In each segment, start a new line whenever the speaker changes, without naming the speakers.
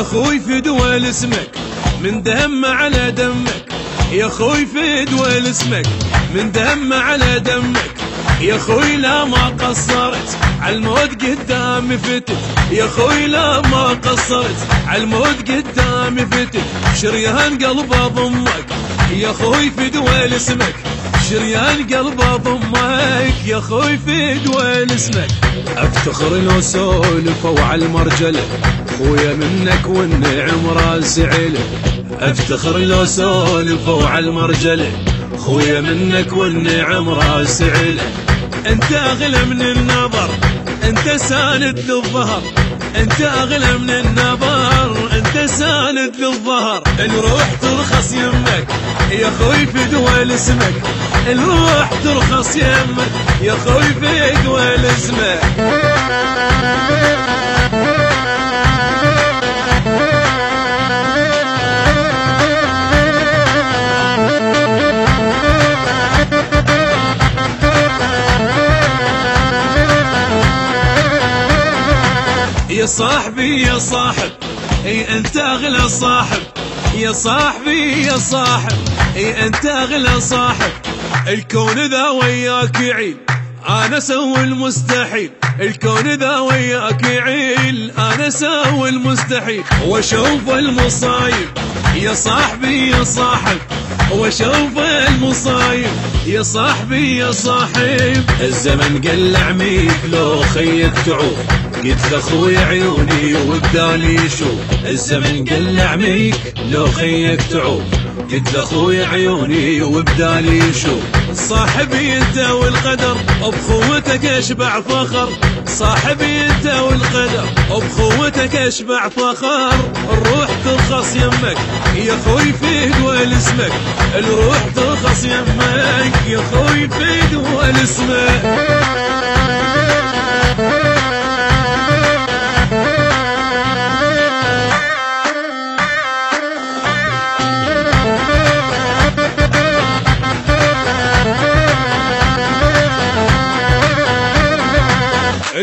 يا خوي فدوى اسمك من دم على دمك، يا خوي فدوى اسمك من دم على دمك، يا خوي لا ما قصرت عالموت قدامي فتت، يا خوي لا ما قصرت عالموت قدامي فتت، شريان قلب اضمك يا خوي فدوى اسمك، شريان قلب اضمك يا خوي فدوى اسمك. افتخر لو سولفوا عالمرجله خويا منك والنعم راسي عله، افتخر لو سولفوا عالمرجله خويا منك والنعم راسي عله. انت اغلى من النظر انت ساند للظهر، انت اغلى من النظر انت ساند للظهر، الروح ترخص يمك يا خوي فدوى اسمك، الروح ترخص يمك يا خوي فدوى اسمك. يا صاحبي يا صاحب اي انت اغلى صاحب، يا صاحبي يا صاحب اي انت اغلى صاحب، الكون ذا وياك يعيل انا سوي المستحيل، الكون ذا وياك يعيل انا سوي المستحيل، واشوف المصايب يا صاحبي يا صاحب، واشوف المصايب يا صاحبي يا صاحب. الزمن قلع ميك لو خيك تعوب، قلت لاخوي عيوني وبدالي يشوف، الزمن قلع ميك لو خيك تعوب، قلت لاخوي عيوني وبدالي يشوف. صاحبي انت والقدر وبخوتك اشبع فخر، صاحبي انت والقدر وبخوتك اشبع فخر، الروح ترخص يمك يا خوي فدوى اسمك، الروح ترخص يمك يا خوي فدوى اسمك.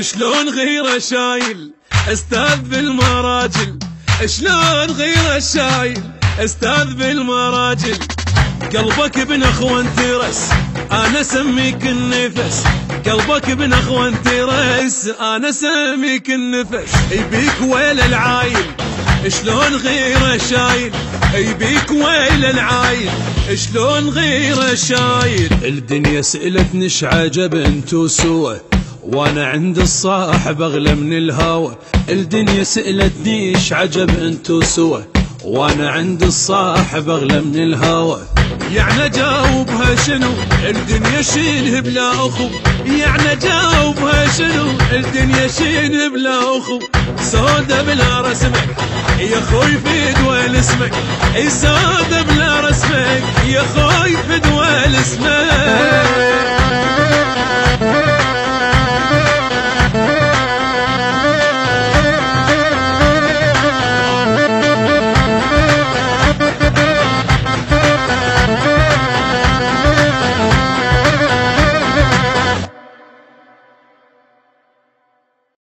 شلون غيره شايل استاذ بالمراجل، شلون غيره شايل استاذ بالمراجل، قلبك ابن اخوان ترس انا سميك النفس، قلبك ابن اخوان ترس انا سميك النفس، يبيك ويل العايل شلون غيره شايل، يبيك ويل العايل شلون غيره شايل. الدنيا سألتني شعجب انتو سوا وانا عند الصاحب اغلى من الهوى، الدنيا سألتني ايش عجب انتو سوا وانا عند الصاحب اغلى من الهوى. يعني اجاوبها شنو الدنيا شيله بلا اخو، يعني اجاوبها شنو الدنيا شيله بلا اخو، سودة بلا رسمك يا خوي فدوى اسمك، سودة بلا رسمك يا خوي فدوى اسمك.